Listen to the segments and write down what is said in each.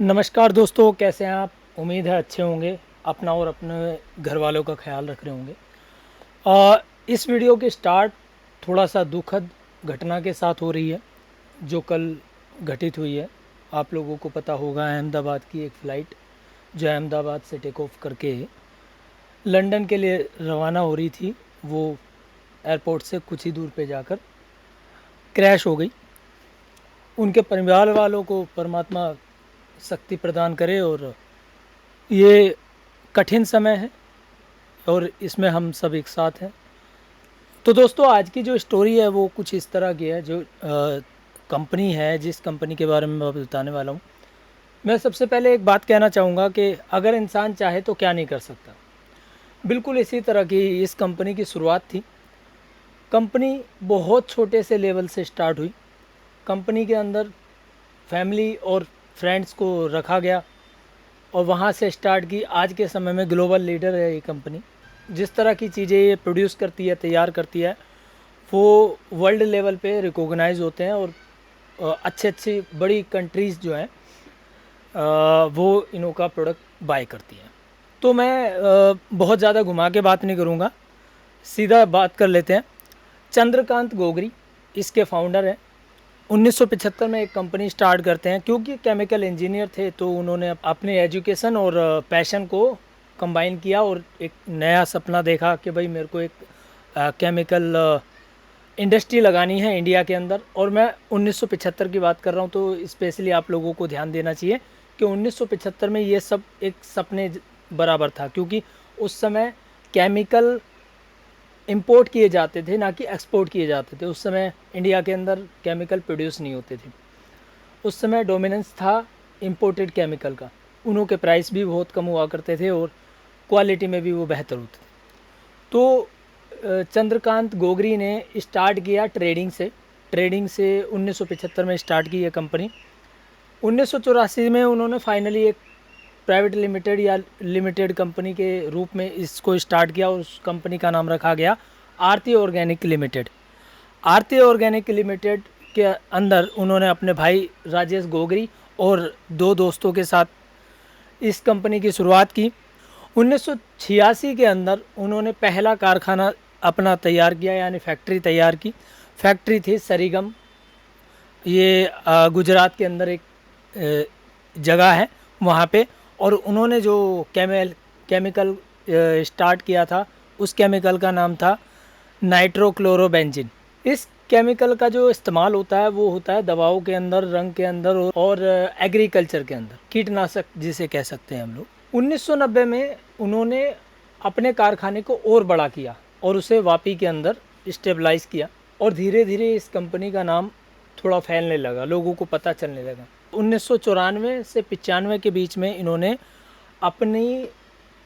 नमस्कार दोस्तों, कैसे हैं आप? उम्मीद है अच्छे होंगे। अपना और अपने घर वालों का ख्याल रख रहे होंगे। इस वीडियो की स्टार्ट थोड़ा सा दुखद घटना के साथ हो रही है जो कल घटित हुई है। आप लोगों को पता होगा, अहमदाबाद की एक फ़्लाइट जो अहमदाबाद से टेक ऑफ करके लंदन के लिए रवाना हो रही थी, वो एयरपोर्ट से कुछ ही दूर पे जाकर क्रैश हो गई। उनके परिवार वालों को परमात्मा शक्ति प्रदान करे। और ये कठिन समय है और इसमें हम सब एक साथ हैं। तो दोस्तों, आज की जो स्टोरी है वो कुछ इस तरह की है। जो कंपनी है, जिस कंपनी के बारे में मैं बताने वाला हूँ, मैं सबसे पहले एक बात कहना चाहूँगा कि अगर इंसान चाहे तो क्या नहीं कर सकता। बिल्कुल इसी तरह की इस कंपनी की शुरुआत थी। कंपनी बहुत छोटे से लेवल से स्टार्ट हुई। कंपनी के अंदर फैमिली और फ्रेंड्स को रखा गया और वहाँ से स्टार्ट की। आज के समय में ग्लोबल लीडर है ये कंपनी। जिस तरह की चीज़ें ये प्रोड्यूस करती है, तैयार करती है, वो वर्ल्ड लेवल पे रिकॉग्नाइज होते हैं। और अच्छी अच्छी बड़ी कंट्रीज़ जो हैं वो इनों का प्रोडक्ट बाय करती हैं। तो मैं बहुत ज़्यादा घुमा के बात नहीं करूँगा, सीधा बात कर लेते हैं। चंद्रकांत गोगरी इसके फाउंडर हैं। 1975 में एक कंपनी स्टार्ट करते हैं। क्योंकि केमिकल इंजीनियर थे तो उन्होंने अपने एजुकेशन और पैशन को कंबाइन किया और एक नया सपना देखा कि भाई मेरे को एक केमिकल इंडस्ट्री लगानी है इंडिया के अंदर। और मैं 1975 की बात कर रहा हूँ, तो स्पेशली आप लोगों को ध्यान देना चाहिए कि 1975 में ये सब एक सपने बराबर था। क्योंकि उस समय केमिकल इंपोर्ट किए जाते थे, ना कि एक्सपोर्ट किए जाते थे। उस समय इंडिया के अंदर केमिकल प्रोड्यूस नहीं होते थे। उस समय डोमिनेंस था इंपोर्टेड केमिकल का। उनों के प्राइस भी बहुत कम हुआ करते थे और क्वालिटी में भी वो बेहतर होते थे। तो चंद्रकांत गोगरी ने स्टार्ट किया ट्रेडिंग से 1975 में स्टार्ट की ये कंपनी। 1984 में उन्होंने फाइनली एक प्राइवेट लिमिटेड या लिमिटेड कंपनी के रूप में इसको स्टार्ट किया और उस कंपनी का नाम रखा गया आरती ऑर्गेनिक लिमिटेड। आरती ऑर्गेनिक लिमिटेड के अंदर उन्होंने अपने भाई राजेश गोगरी और दो दोस्तों के साथ इस कंपनी की शुरुआत की। 1986 के अंदर उन्होंने पहला कारखाना अपना तैयार किया, यानी फैक्ट्री तैयार की। फैक्ट्री थी सरीगम, ये गुजरात के अंदर एक जगह है वहाँ पे। और उन्होंने जो केमिकल स्टार्ट किया था, उस केमिकल का नाम था नाइट्रोक्लोरोबेंजीन। इस केमिकल का जो इस्तेमाल होता है वो होता है दवाओं के अंदर, रंग के अंदर और एग्रीकल्चर के अंदर, कीटनाशक जिसे कह सकते हैं हम लोग। 1990 में उन्होंने अपने कारखाने को और बड़ा किया और उसे वापी के अंदर स्टेबलाइज किया। और धीरे धीरे इस कंपनी का नाम थोड़ा फैलने लगा, लोगों को पता चलने लगा। 1994 से 95 के बीच में इन्होंने अपनी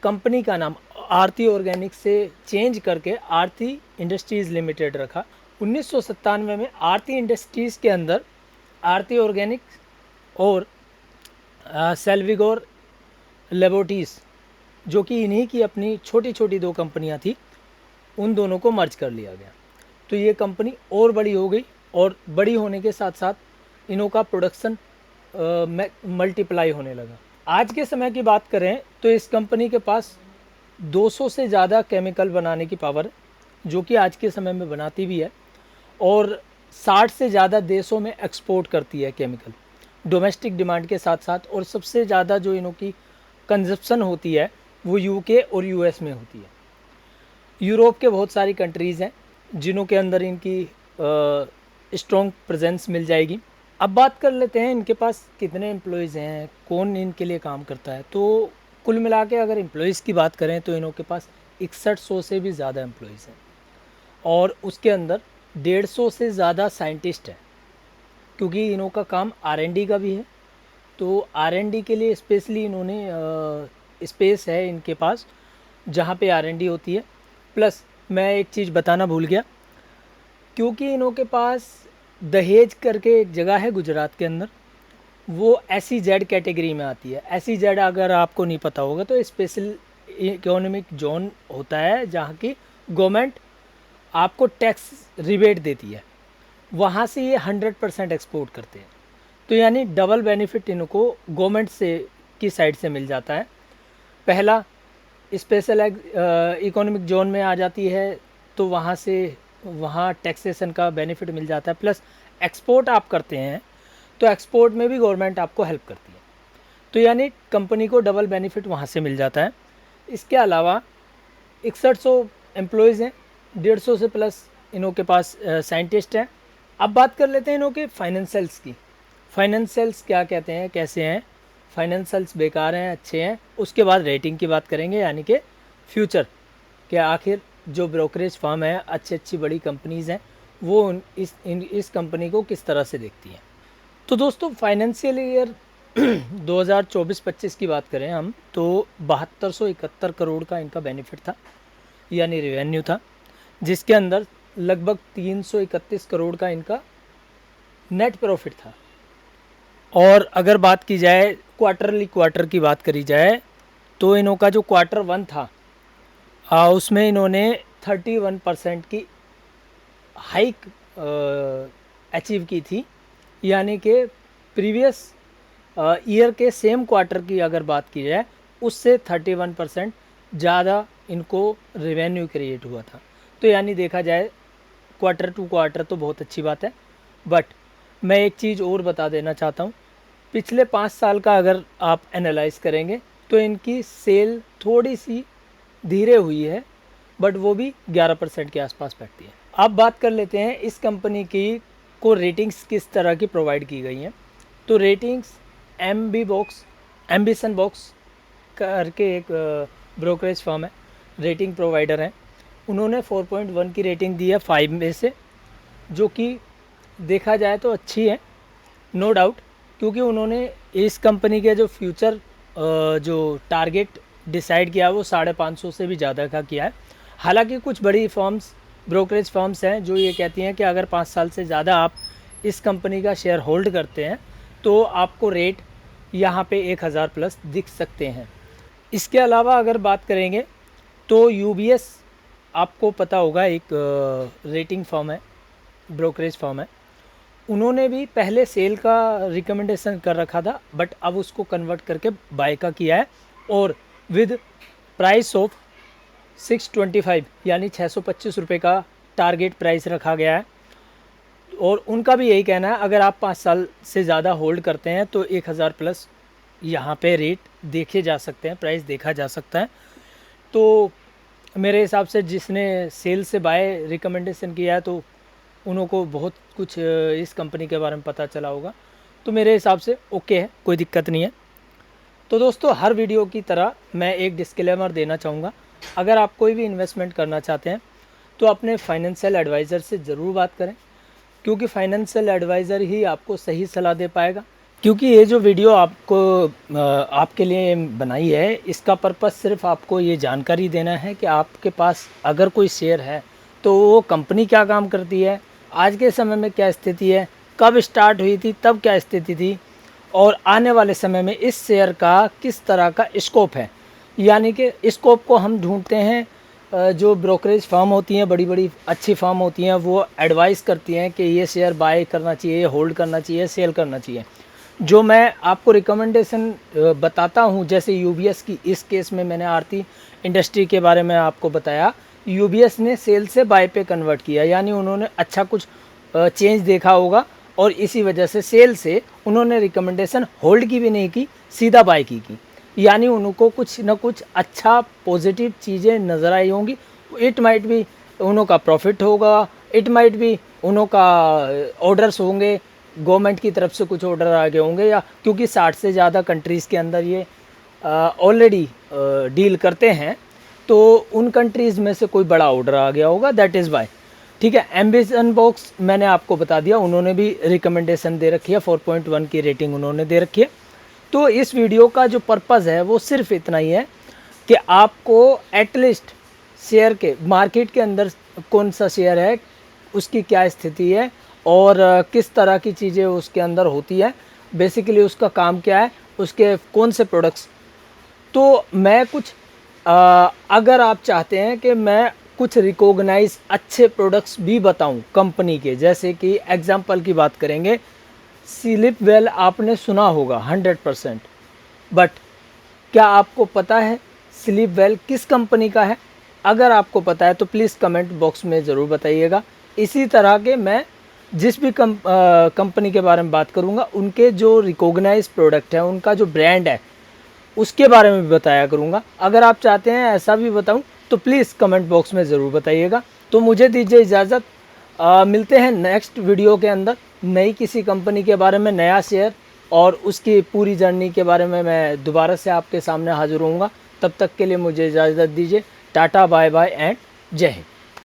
कंपनी का नाम आरती ऑर्गेनिक से चेंज करके आरती इंडस्ट्रीज़ लिमिटेड रखा। 1997 में आरती इंडस्ट्रीज़ के अंदर आरती ऑर्गेनिक और सेल्विगोर लेबोरेटरीज, जो कि इन्हीं की अपनी छोटी छोटी दो कंपनियां थी, उन दोनों को मर्ज कर लिया गया। तो ये कंपनी और बड़ी हो गई और बड़ी होने के साथ साथ इनों का प्रोडक्शन मल्टीप्लाई होने लगा। आज के समय की बात करें तो इस कंपनी के पास 200 से ज़्यादा केमिकल बनाने की पावर है, जो कि आज के समय में बनाती भी है। और 60 से ज़्यादा देशों में एक्सपोर्ट करती है केमिकल, डोमेस्टिक डिमांड के साथ साथ। और सबसे ज़्यादा जो इनों की कंजप्शन होती है वो यूके और यूएस में होती है। यूरोप के बहुत सारी कंट्रीज़ हैं जिनों के अंदर इनकी स्ट्रॉन्ग प्रेजेंस मिल जाएगी। अब बात कर लेते हैं इनके पास कितने एम्प्लॉयज़ हैं, कौन इनके लिए काम करता है। तो कुल मिला के अगर एम्प्लॉयज़ की बात करें तो इनों के पास 6100 से भी ज़्यादा एम्प्लॉयज़ हैं और उसके अंदर 150 से ज़्यादा साइंटिस्ट हैं। क्योंकि इनों का काम R&D का भी है, तो R&D के लिए स्पेशली इन्होंने स्पेस है इनके पास जहाँ पे R&D होती है। प्लस मैं एक चीज़ बताना भूल गया, क्योंकि इनों के पास दहेज करके एक जगह है गुजरात के अंदर, वो SEZ कैटेगरी में आती है। SEZ अगर आपको नहीं पता होगा तो स्पेशल इकोनॉमिक जोन होता है जहाँ की गवर्नमेंट आपको टैक्स रिबेट देती है। वहाँ से ये 100% एक्सपोर्ट करते हैं। तो यानी डबल बेनिफिट इनको गवर्नमेंट से की साइड से मिल जाता है। पहला, स्पेशल इकोनॉमिक जोन में आ जाती है तो वहाँ टैक्सेशन का बेनिफिट मिल जाता है, प्लस एक्सपोर्ट आप करते हैं तो एक्सपोर्ट में भी गवर्नमेंट आपको हेल्प करती है। तो यानी कंपनी को डबल बेनिफिट वहाँ से मिल जाता है। इसके अलावा 6100 एम्प्लॉयज़ हैं, 150 से प्लस इनों के पास साइंटिस्ट हैं। अब बात कर लेते हैं इनों के फाइनेंशियल्स की। फाइनेंशियल्स क्या कहते हैं, कैसे हैं फाइनेंशियल्स, बेकार हैं, अच्छे हैं। उसके बाद रेटिंग की बात करेंगे, यानी कि फ्यूचर के आखिर जो ब्रोकरेज फर्म है, अच्छी बड़ी कंपनीज़ हैं, वो इस कंपनी को किस तरह से देखती हैं। तो दोस्तों फाइनेंशियल ईयर 2024-25 की बात करें हम तो 7271 करोड़ का इनका बेनिफिट था, यानी रेवेन्यू था, जिसके अंदर लगभग 331 करोड़ का इनका नेट प्रॉफिट था। और अगर बात की जाए क्वार्टर की बात करी जाए तो इनों का जो Q1 था उसमें इन्होंने 31% की हाइक अचीव की थी, यानी कि प्रीवियस ईयर के सेम क्वार्टर की अगर बात की जाए उससे 31% ज़्यादा इनको रेवेन्यू क्रिएट हुआ था। तो यानी देखा जाए क्वार्टर टू क्वार्टर तो बहुत अच्छी बात है। बट मैं एक चीज़ और बता देना चाहता हूँ, पिछले 5 साल का अगर आप एनालाइज करेंगे तो इनकी सेल थोड़ी सी धीरे हुई है, बट वो भी 11% के आसपास बैठती है। अब बात कर लेते हैं इस कंपनी की को रेटिंग्स किस तरह की प्रोवाइड की गई हैं। तो रेटिंग्स एम्बिशन बॉक्स करके एक ब्रोकरेज फर्म है, रेटिंग प्रोवाइडर हैं। उन्होंने 4.1 की रेटिंग दी है 5 में से, जो कि देखा जाए तो अच्छी है, नो डाउट, क्योंकि उन्होंने इस कंपनी के जो फ्यूचर जो टारगेट डिसाइड किया वो 550 से भी ज़्यादा का किया है। हालांकि कुछ बड़ी फर्म्स, ब्रोकरेज फर्म्स हैं जो ये कहती हैं कि अगर 5 साल से ज़्यादा आप इस कंपनी का शेयर होल्ड करते हैं तो आपको रेट यहाँ पे 1000 प्लस दिख सकते हैं। इसके अलावा अगर बात करेंगे तो UBS आपको पता होगा, एक रेटिंग फर्म है, ब्रोकरेज फर्म है। उन्होंने भी पहले सेल का रिकमेंडेशन कर रखा था, बट अब उसको कन्वर्ट करके बाय का किया है, और विद प्राइस ऑफ 625 यानी 625 रुपये का टारगेट प्राइस रखा गया है। और उनका भी यही कहना है, अगर आप 5 साल से ज़्यादा होल्ड करते हैं तो 1000 प्लस यहाँ पे रेट देखे जा सकते हैं, प्राइस देखा जा सकता है। तो मेरे हिसाब से जिसने सेल से बाय रिकमेंडेशन किया है तो उनको बहुत कुछ इस कंपनी के बारे में पता चला होगा। तो मेरे हिसाब से ओके है, कोई दिक्कत नहीं है। तो दोस्तों हर वीडियो की तरह मैं एक डिस्क्लेमर देना चाहूँगा, अगर आप कोई भी इन्वेस्टमेंट करना चाहते हैं तो अपने फाइनेंशियल एडवाइज़र से ज़रूर बात करें, क्योंकि फाइनेंशियल एडवाइज़र ही आपको सही सलाह दे पाएगा। क्योंकि ये जो वीडियो आपके लिए बनाई है, इसका पर्पस सिर्फ आपको ये जानकारी देना है कि आपके पास अगर कोई शेयर है तो वो कंपनी क्या काम करती है, आज के समय में क्या स्थिति है, कब स्टार्ट हुई थी, तब क्या स्थिति थी, और आने वाले समय में इस शेयर का किस तरह का स्कोप है। यानी कि स्कोप को हम ढूंढते हैं, जो ब्रोकरेज फर्म होती हैं, बड़ी बड़ी अच्छी फर्म होती हैं, वो एडवाइस करती हैं कि ये शेयर बाय करना चाहिए, होल्ड करना चाहिए, सेल करना चाहिए। जो मैं आपको रिकमेंडेशन बताता हूँ, जैसे UBS की, इस केस में मैंने आरती इंडस्ट्री के बारे में आपको बताया, UBS ने सेल से बाय पे कन्वर्ट किया, यानी उन्होंने अच्छा कुछ चेंज देखा होगा, और इसी वजह से सेल से उन्होंने रिकमेंडेशन होल्ड की भी नहीं की, सीधा बाय की। यानी उनको कुछ ना कुछ अच्छा पॉजिटिव चीज़ें नज़र आई होंगी। इट माइट भी उनका प्रॉफिट होगा, इट माइट भी उनका ऑर्डर्स होंगे, गवर्नमेंट की तरफ से कुछ ऑर्डर आ गए होंगे, या क्योंकि 60 से ज़्यादा कंट्रीज़ के अंदर ये ऑलरेडी डील करते हैं, तो उन कंट्रीज़ में से कोई बड़ा ऑर्डर आ गया होगा, दैट इज़ वाई। ठीक है, एम्बिशन बॉक्स मैंने आपको बता दिया, उन्होंने भी रिकमेंडेशन दे रखी है, 4.1 की रेटिंग उन्होंने दे रखी है। तो इस वीडियो का जो पर्पज़ है वो सिर्फ इतना ही है कि आपको एटलीस्ट शेयर के मार्केट के अंदर कौन सा शेयर है, उसकी क्या स्थिति है, और किस तरह की चीज़ें उसके अंदर होती है, बेसिकली उसका काम क्या है, उसके कौन से प्रोडक्ट्स। तो मैं कुछ अगर आप चाहते हैं कि मैं कुछ रिकॉग्नाइज अच्छे प्रोडक्ट्स भी बताऊं कंपनी के, जैसे कि एग्जांपल की बात करेंगे, स्लीप वेल आपने सुना होगा 100%, बट क्या आपको पता है स्लीप वेल किस कंपनी का है? अगर आपको पता है तो प्लीज़ कमेंट बॉक्स में ज़रूर बताइएगा। इसी तरह के मैं जिस भी कंपनी के बारे में बात करूँगा, उनके जो रिकॉग्नाइज प्रोडक्ट है, उनका जो ब्रांड है, उसके बारे में भी बताया करूँगा। अगर आप चाहते हैं ऐसा भी बताऊँ तो प्लीज़ कमेंट बॉक्स में ज़रूर बताइएगा। तो मुझे दीजिए इजाज़त, मिलते हैं नेक्स्ट वीडियो के अंदर नई किसी कंपनी के बारे में, नया शेयर और उसकी पूरी जर्नी के बारे में मैं दोबारा से आपके सामने हाज़िर होऊंगा। तब तक के लिए मुझे इजाज़त दीजिए। टाटा, बाय बाय एंड जय हिंद।